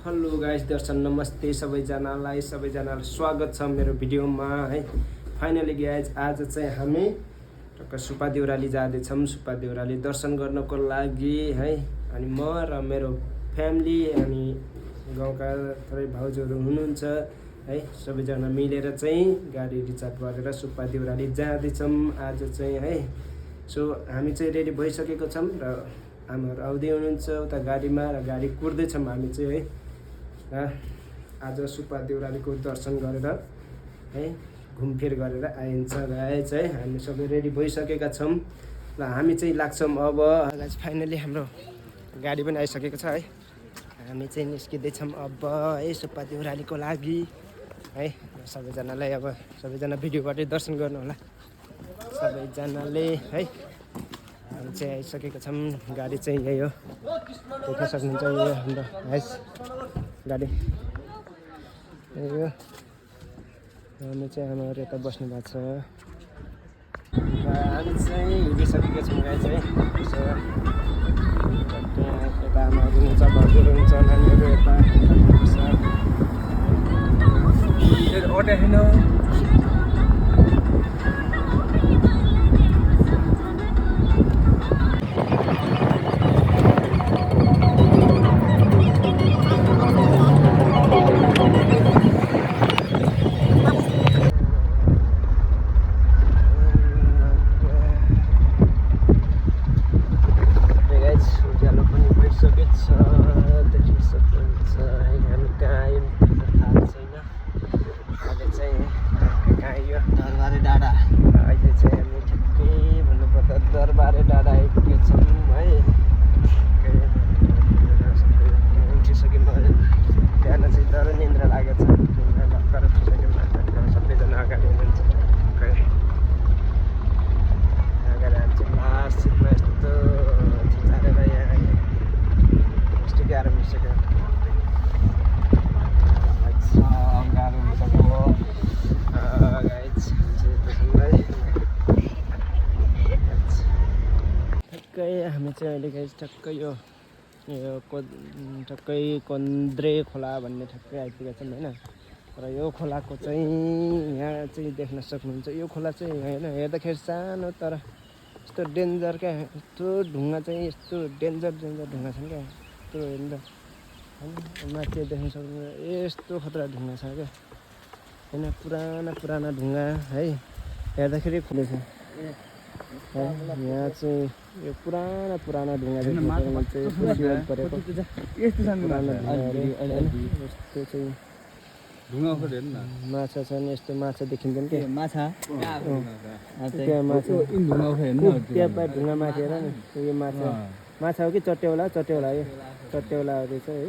Hello guys, दर्शन नमस्ते सबैजनालाई स्वागत छ मेरो भिडियोमा है। फाइनली गाइस, आज चाहिँ हामी टक्क सुपा देउराली जाँदैछौँ। सुपा देउराली दर्शन गर्नको लागि है। अनि म र मेरो फ्यामिली अनि गाउँका थोरै भाउजूहरू हुनुहुन्छ है। सबैजना मिलेर चाहिँ गाडी रिजर्भ गरेर सुपा देउराली जाँदैछौँ आज चाहिँ है। सो हामी चाहिँ रेडी भइसकेको छौँ र आमाहरू आउँदै हुनुहुन्छ उता गाडीमा र गाडी कुर्दैछौँ हामी चाहिँ है। आज सुपा देउरालीको दर्शन गरेर है घुमफिर गरेर आइन्छ गाइस है। हामी सबै रेडी भइसकेका छौँ र हामी चाहिँ लाग्छौँ अब गाइस। फाइनली हाम्रो गाडी पनि आइसकेको छ है। हामी चाहिँ निस्किँदैछौँ अब है सुपा देउरालीको लागि है। सबैजनालाई अब सबैजना भिडियोबाटै दर्शन गर्नु होला सबैजनाले है। हामी चाहिँ आइसकेको छौँ। गाडी चाहिँ यही हो, देख्न सक्नुहुन्छ यो हाम्रो हाइस गाडी यही हो। हामी चाहिँ आमाहरू यता बस्नु भएको छ र हामी चाहिँ हिँडिसकेको छौँ गाइस है। यता आमाहरू हुनुहुन्छ, भाउजूहरू हुन्छ, नानीहरू यता दरबारे डाँडा आइपुगेको छौँ है। उठिसक्यौँ बिहान चाहिँ तर निन्द्रा लागेको छ। निन्द्रा भर्खर उठिसक्यौँ। सबैजना अगाडि हुनुहुन्छ। अगाडि हामी चाहिँ लास्ट सिटमा यस्तो थिचारेर यहाँ यस्तो गाह्रो मिसिसक्यो। गाह्रो मिसिसक्यो हामी चाहिँ अहिले गाइस ठक्कै यो ठक्कै कन्द्रे खोला भन्ने ठक्कै आइपुगेको छौँ होइन। र यो खोलाको चाहिँ यहाँ चाहिँ देख्न सक्नुहुन्छ। यो खोला चाहिँ होइन हेर्दाखेरि सानो तर यस्तो डेन्जर क्या। यस्तो ढुङ्गा चाहिँ यस्तो डेन्जर ढुङ्गा छन् क्या। यस्तो हेर्नु माथि देख्न सक्नुहुन्छ यस्तो खतरा ढुङ्गा छ क्या होइन। पुराना ढुङ्गा है। हेर्दाखेरि खुलेछ यहाँ चाहिँ यो पुराना ढुङ्गा चाहिँ परेको यस्तो चाहिँ माछा छन्। यस्तो माछा देखिन्छन् क्या। माछा त्यहाँ ढुङ्गा माथि हेर नि। यो माछा हो कि चट्यौला यो चट्यौलाहरू छ है।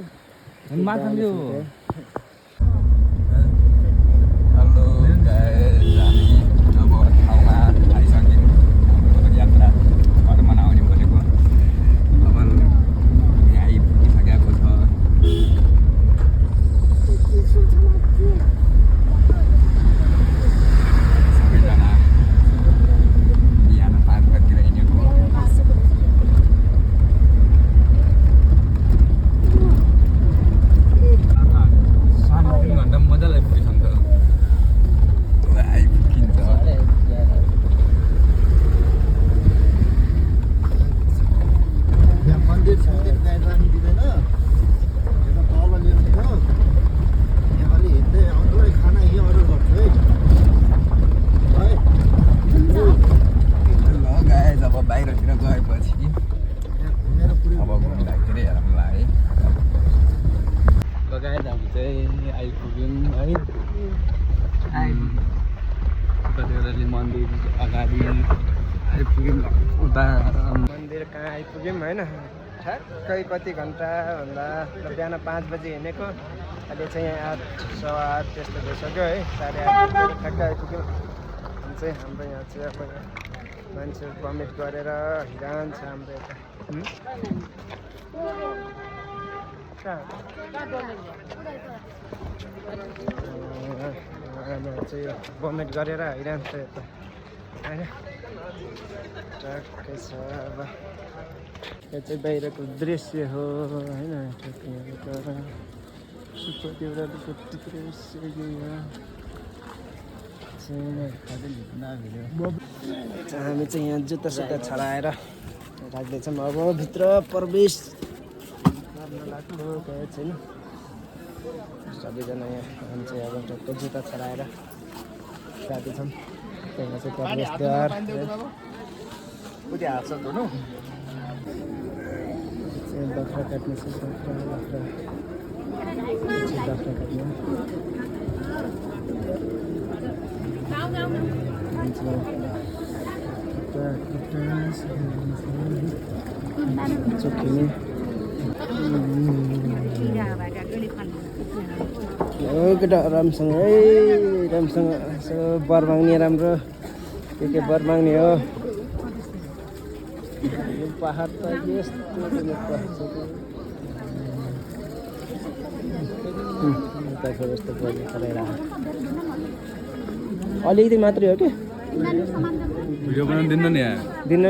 मन्दिर अगाडि आइपुग्यौँ। उता मन्दिर कहाँ आइपुग्यौँ होइन। ठ्याक्कै कति घन्टा भन्दा बिहान 5 बजी हिँडेको अहिले चाहिँ 8, 8:15 त्यस्तो भइसक्यो है। 8:30 ठ्याक्कै आइपुग्यौँ। अनि चाहिँ हाम्रो यहाँ चाहिँ अब मान्छेहरू कमेट गरेर जान्छ हाम्रो यता चाहिँ कमेट गरेर हिँड्छ यता होइन। ट्याक्कै छ अब यो चाहिँ बाहिरको दृश्य हो होइन। सुपर देउरालीको दृश्य हामी चाहिँ यहाँ जुत्ता सुत्ता छडाएर राख्दैछौँ। अब भित्र प्रवेश गर्न लाग्नु गएको छैन। सबैजना यहाँ हामी चाहिँ अब टक्क जुत्ता छडाएर जाँदैछौँ। त्यहाँ चाहिँ प्रवेशद्वार बाख्रा काट्ने छ। बाख्रा काट्ने चोखिने केटा राम्रोसँग है, राम्रोसँग यसो बर माग्ने राम्रो के बर माग्ने हो। पहाड त यस्तो यस्तो अलिकति मात्रै हो कि भिडियो बनाउनु दिन्न नि दिन्न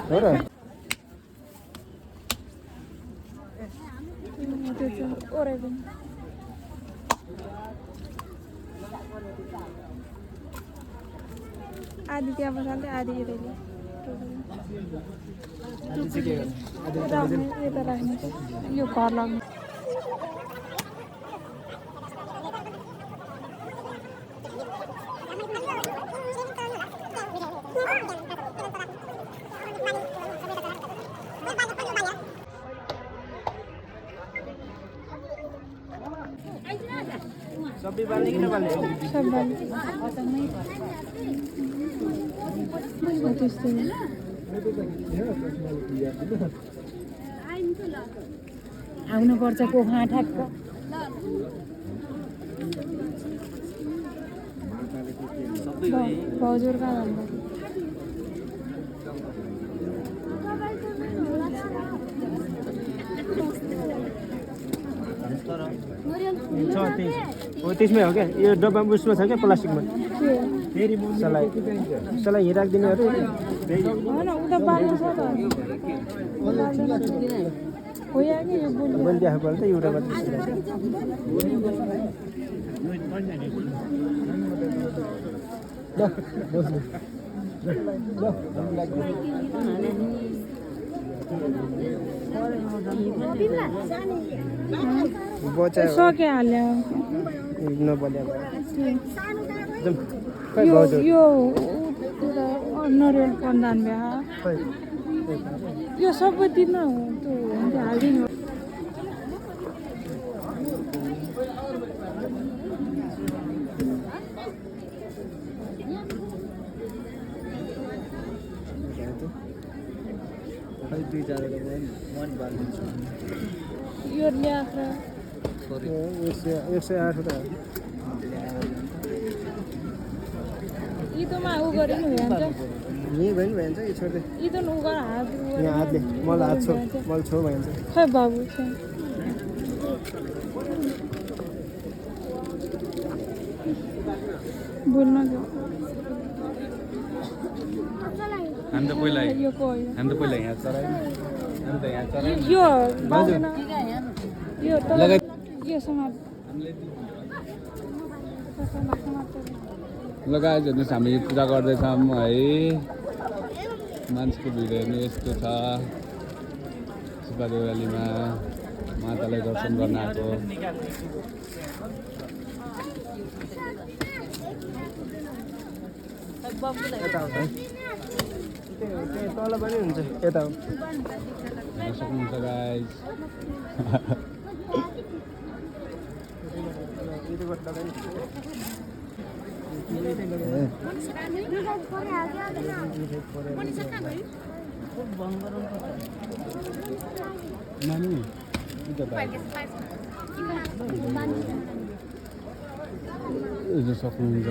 हो र। आधी त्यहाँ बसाल्दै आधी यता राख्ने यो घर लाग्ने। सबै बाल्ने कि नबाल्ने? सब बाल्ने। त्यस्तै आउनुपर्छ कोखा ठ्याक्क। हजुर कहाँ जानु? हो त्यसमै हो क्या। यो डब्बा उयसमा छ क्या प्लास्टिकमा। के सलाई हिँड राखिदिने अरे होइन उता बाल्नु छ त। हो या कि यो बोल्नु बोलिदिएको पऱ्यो त एउटा मात्रै। बच्चा सकिहाल्यो। नबोल्या यो नरिवल कन्दान बिहा यो सबै दिन त्यो हालिदिनु। यो ल्याएर 108 वटा इदोमा उ गरे नि भन्छ। यहीँ भयो नि भइन्छ कि छोड्दै इदोन उ गर हात यहाँ हातले मलाई हात छो मलाई छो भइन्छ। खै बाबु बोल्न जो हामी त पहिला यो को होइन। हामी त पहिला यहाँ चरायौँ। हामी त यहाँ चरायौँ। यो बाजेन यो तल यो समाज लगाएर हेर्नुहोस् हामी पूजा गर्दैछौँ है। मान्छेको भिड हेर्नु यस्तो छ। सुब्बा देउरालीमा मातालाई दर्शन गर्न आएको। तल पनि हुन्छ यता हो। हेर्न सक्नुहुन्छ गाइज। हेर्न सक्नुहुन्छ।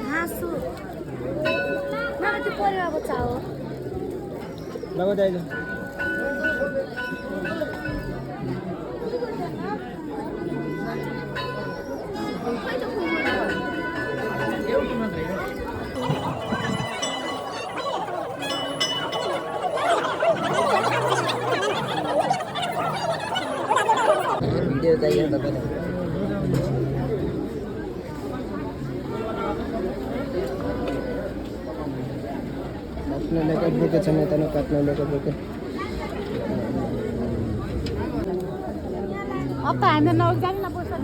हाँसु मलाई त्यो परेवा बच्चा हो लगो दाइजो भिडियो चाहियो तपाईँलाई काट्न लेकर बोके छ नेता काट्न लेकर बोके अब त हामी नजानी न पैसा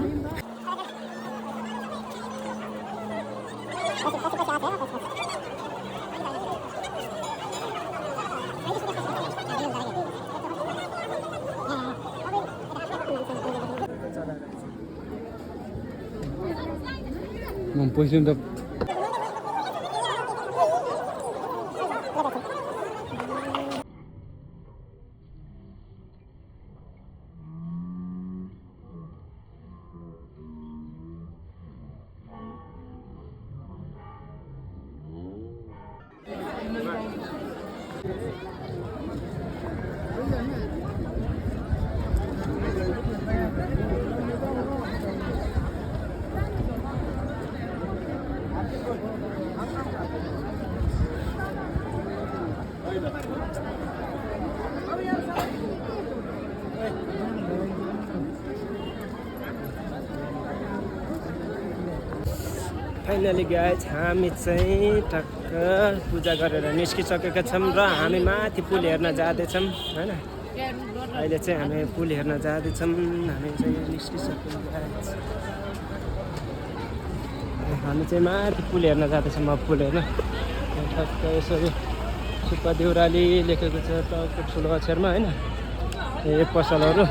म पैसा त फाइनली गाइज हामी चाहिँ टक्क पूजा गरेर निस्किसकेका छौँ र हामी माथि पुल हेर्न जाँदैछौँ हैन अहिले चाहिँ हामी पुल हेर्न जाँदैछौँ हामी चाहिँ निस्किसक्यौँ गाइज हामी चाहिँ माथि पुल हेर्न जाँदैछौँ अब पुल हेर्न टक्क यसरी सुब्बा देउराली लेखेको छ टक्क ठुलो अक्षरमा हैन यो पसलहरू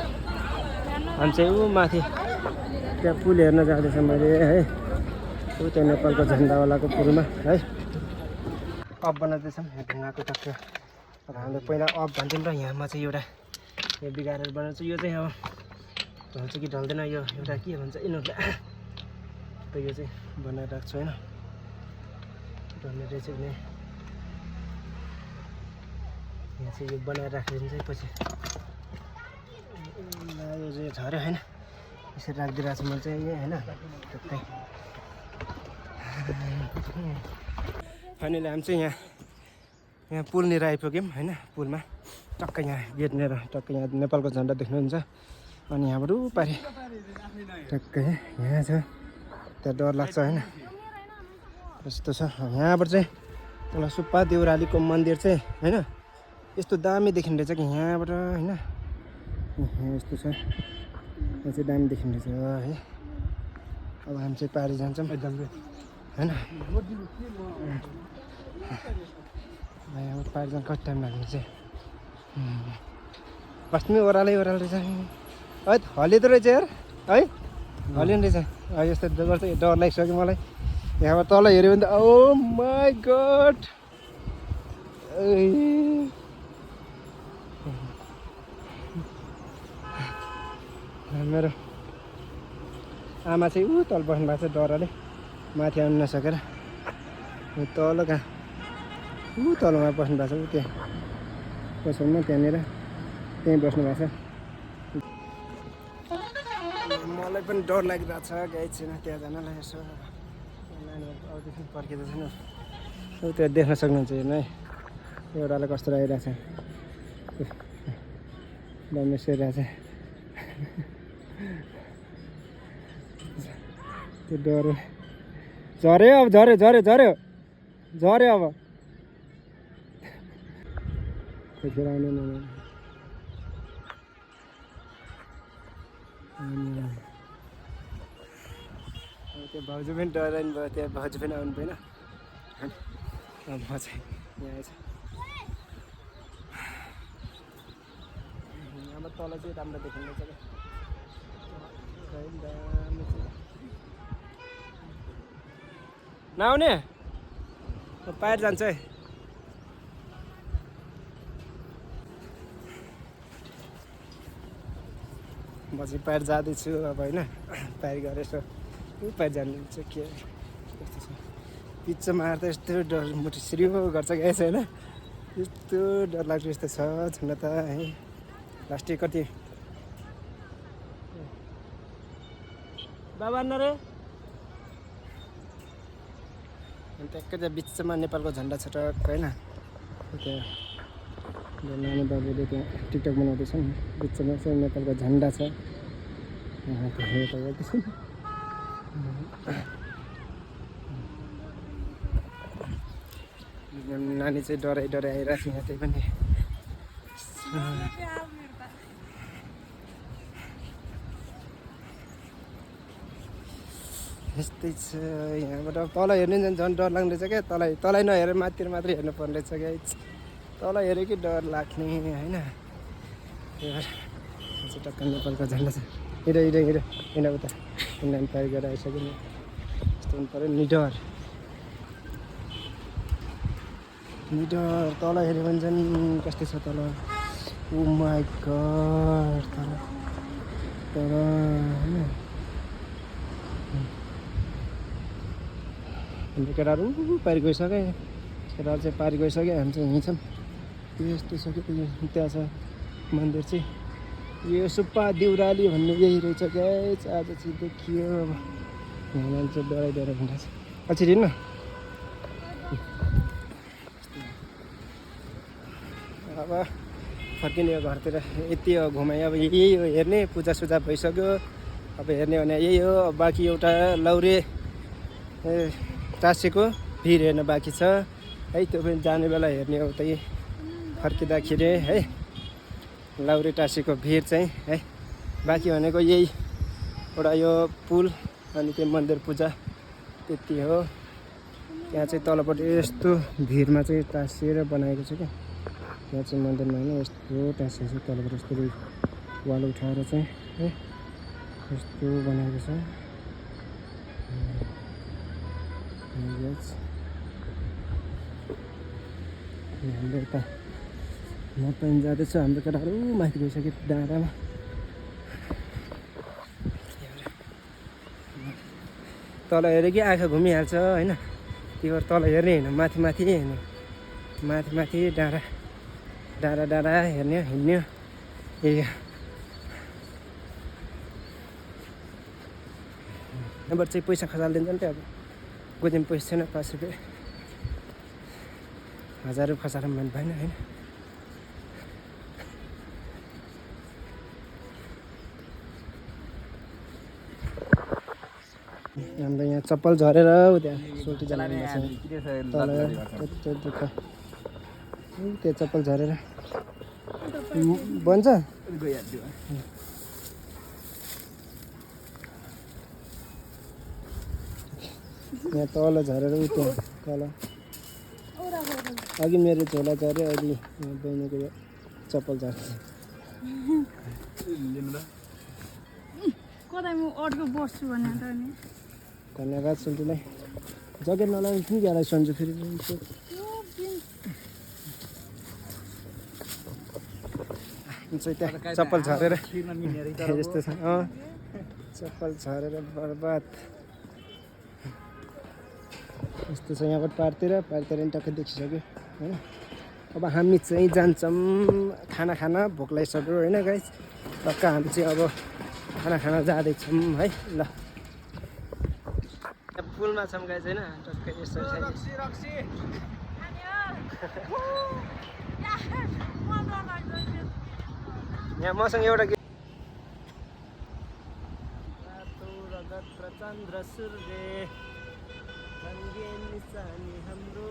हामी चाहिँ ऊ माथि त्यहाँ पुल हेर्न जाँदैछौँ अहिले है ऊ त्यो नेपालको झन्डावालाको पुलमा है अफ बनाउँदैछौँ यहाँ ढुङ्गाको टक्क अब हामीले पहिला अफ भन्थ्यौँ र यहाँमा चाहिँ एउटा यो बिगारेर बनाउँछ यो चाहिँ अब ढल्छ कि ढल्दैन यो एउटा के भन्छ यिनीहरूले त यो चाहिँ बनाएर राख्छु होइन ढल्ने रहेछ भने यहाँ चाहिँ यो बनाएर राखेर चाहिँ पछि यो चाहिँ झऱ्यो होइन यसरी राखिदिइरहेको छु मैले चाहिँ यहीँ होइन टक्कै फाइनली हामी चाहिँ यहाँ पुलनिर आइपुग्यौँ होइन पुलमा टक्कै यहाँ गेटनिर टक्कै यहाँ नेपालको झन्डा देख्नुहुन्छ अनि यहाँबाट पारि टक्कै यहाँ छ त्यहाँ डर लाग्छ होइन यस्तो छ यहाँबाट चाहिँ तल सुब्बा देउरालीको मन्दिर चाहिँ होइन यस्तो दामी देखिने रहेछ कि यहाँबाट होइन यस्तो छ यहाँ चाहिँ दामी देखिने रहेछ है अब हामी चाहिँ पारि जान्छौँ एकदम होइन पारि जानु कति टाइम लाग्ने चाहिँ फर्स्टमै ओह्रालै रहेछ है हलिँदो रहेछ यार है हलिने रहेछ यस्तो गर्छ डर लागिसक्यो मलाई यहाँबाट तल हेऱ्यो भने त ओ माई गड मेरो आमा चाहिँ ऊ तल बस्नु भएको छ डरले माथि आउनु नसकेर तल कहाँ ऊ तलमा बस्नु भएको छ ऊ त्यहाँ पसलमा त्यहाँनिर त्यहीँ बस्नु भएको छ मलाई पनि डर लागिरहेको छ गाई छैन त्यहाँ जानलाई यसो नानीहरू अरूदेखि पर्खिँदै छैन ऊ त्यो देख्न सक्नुहुन्छ हेर्नु है एउटालाई कस्तो लागिरहेको छ दामी सेरिरहेको छ त्यो डर झऱ्यो अब झऱ्यो अब त्यतिखेर आउने त्यो भाउजू पनि डराइनु भयो त्यहाँ भाउजू पनि आउनु भएन अब म चाहिँ यहाँ आएछ अब तल चाहिँ राम्रो देखिँदैछ क्या नआउने पाएर जान्छ है। म चाहिँ पाएर जाँदैछु अब होइन, पाएर गएर यसो पाएर जानुहुन्छ के कस्तो छ बिचमा आएर त यस्तो डर मुटु सिरियो गर्छ गएछ होइन, यस्तो डर लाग्छ यस्तो छ छुन त है। लास्टै कति बाबा न रे अन्त एकै बिचमा नेपालको झन्डा छ टक्क होइन, त्यहाँ नानी बाबुले त्यहाँ टिकटक बनाउँदैछन्, बिचमा चाहिँ नेपालको झन्डा छ। नानी चाहिँ डराइ आइरहेको छ यहाँ, त्यही पनि यस्तै छ। यहाँबाट तल हेर्ने झन् डर लाग्ने रहेछ क्या, तलै नहेरेर माथितिर मात्रै हेर्नु पर्ने रहेछ क्या, तल हेऱ्यो कि डर लाग्ने होइन। त्यही भएर चाहिँ टक्क नेपालको झन्डा छ। हिँड उता नानी पार गरेर आइसक्यो नि, यस्तो हुनु पऱ्यो निडर तल हेऱ्यो भने चाहिँ कस्तो छ तल, ओ माई गड तल होइन। हाम्रो केटाहरू पारि गइसके, केटाहरू चाहिँ पारि गइसक्यो, हामी चाहिँ हिँड्छौँ। यस्तो छ कि त्यहाँ छ मन्दिर चाहिँ, यो सुप्पा देउराली भन्ने यही रहेछ गाइस। आज चाहिँ देखियो अब यहाँ चाहिँ डराइ हिँड्छ। पछि हिँड्न अब फर्किने हो घरतिर, यति हो घुमाइ। अब यही हो हेर्ने, पूजासुजा भइसक्यो, अब हेर्ने भने यही हो। अब बाँकी एउटा लौरे टाँसेको भिर हेर्न बाँकी छ है, त्यो पनि जाने बेला हेर्ने हो त्यही फर्किँदाखेरि है। लौरे टाँसेको भिर चाहिँ है, बाँकी भनेको यही एउटा यो पुल अनि त्यो मन्दिर पूजा त्यति हो। त्यहाँ चाहिँ तलपट्टि यस्तो भिरमा चाहिँ टाँसिएर बनाएको छ क्या, त्यहाँ चाहिँ मन्दिरमा होइन यस्तो टाँसिएको छ तलबाट, यस्तो वाल उठाएर चाहिँ है यस्तो बनाएको छ। हाम्रो यता म पनि जाँदैछु, हाम्रो केटाहरू माथि गइसक्यो डाँडामा। तल हेऱ्यो कि आँखा घुमिहाल्छ होइन, त्यही भएर तल हेर्ने होइन, माथि हेर्ने, माथि डाँडा हेर्ने हिँड्ने यही। यहाँबाट चाहिँ पैसा खसालिदिन्छ नि त, अब गोजीमा पैसा छैन 5 रुपियाँ 1000 रुपियाँ खसारौँ भने भएन होइन। हाम्रो यहाँ चप्पल झरेर त्यहाँ सोल्टी जानु त्यो चप्पल झरेर बन्छ। यहाँ तल झरेर उ त्यहाँ तल अघि मेरो झोला झऱ्यो, अहिले बहिनीको यो चप्पल झर्छ। धन्यवाद सुन्टुलाई, ज्याकेट नलाउने कि गालाई सन्छु फेरि त्यहाँ चप्पल झरेर यस्तो छ। चप्पल झरेर बर्बाद यस्तो छ। यहाँबाट पारतिर नि टक्कै देखिसक्यो होइन। अब हामी चाहिँ जान्छौँ खाना खान, भोक लागिसक्यो होइन गाइस। टक्क हामी चाहिँ अब खाना जाँदैछौँ है। ल पुलमा छौँ गाइस होइन, टक्कै यसो यहाँ मसँग एउटा चन्द्र सूर्य निशानी हाम्रो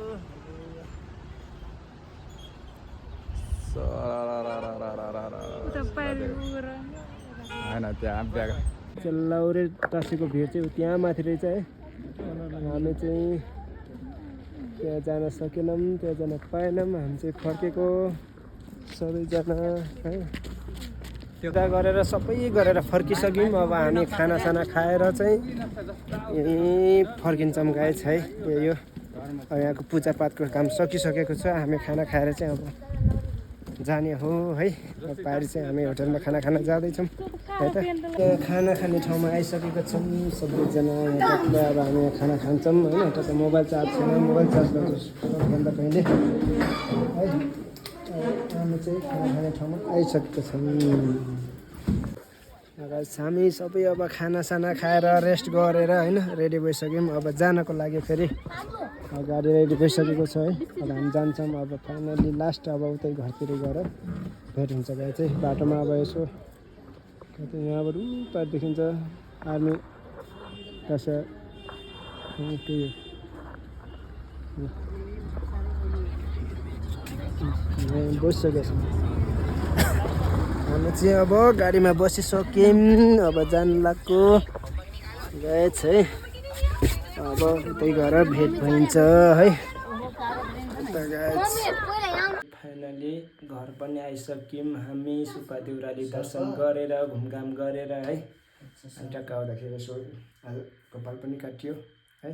लौरे टाँसेको भिड चाहिँ त्यहाँ माथि रहेछ है। हामी चाहिँ त्यहाँ जान सकेनौँ, त्यहाँ जान पाएनौँ। हामी चाहिँ फर्केको सबैजना है। पूजा गरेर सबै गरेर फर्किसक्यौँ। अब हामी खानासाना खाएर चाहिँ यहीँ फर्किन्छौँ गाइज है। यो यहाँको पूजापाठको काम सकिसकेको छ। हामी खाना खाएर चाहिँ अब जाने हो है। पारि चाहिँ हामी होटलमा खाना खान जाँदैछौँ है त। खाना खाने ठाउँमा आइसकेको छौँ सबैजना। यहाँ पुरा अब हामी खाना खान्छौँ होइन। टक्क मोबाइल चार्ज छैन, मोबाइल चार्ज गर्छु सबभन्दा पहिले है। हामी चाहिँ खाना खाने ठाउँमा आइसकेको छौँ। हामी सबै अब खानासाना खाएर रेस्ट गरेर होइन रेडी भइसक्यौँ। अब जानको लागि फेरि गाडी रेडी भइसकेको छ है। अब हामी जान्छौँ अब फाइनली लास्ट अब उतै घरतिर गएर भेट हुन्छ गाई चाहिँ। बाटोमा अब यसो यहाँबाट पार देखिन्छ आर्मी बसिसकेको छ। हामी चाहिँ अब गाडीमा बसिसक्यौँ। अब जानु लाग्यो गाइज है। अब उतै गएर भेट भइन्छ है। फाइनली घर पनि आइसक्यौँ हामी। सुब्बा देउराली दर्शन गरेर घुमघाम गरेर है। टक्क आउँदाखेरि यसो कपाल पनि काटियो है।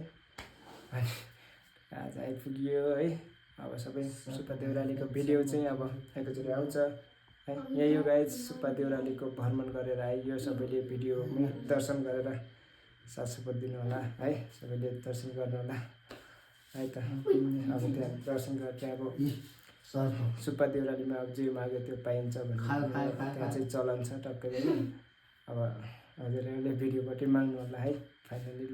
आज आइपुग्यो है। अब सबै सुब्बा देउरालीको भिडियो चाहिँ अब एकैचोटि आउँछ है। यही हो गाइज सुब्बा देउरालीको भ्रमण गरेर आइयो। सबैले भिडियो दर्शन गरेर साथ सपोर्ट दिनु होला है। सबैले दर्शन गर्नु होला है त। अब त्यहाँ दर्शन गरेर अब सुब्बा देउरालीमा अब जे माग्यो त्यो पाइन्छ भन्ने त्यहाँ चाहिँ चलन छ टक्कै होइन। अब हजुरहरूले भिडियोबाटै माग्नु होला है फाइनली।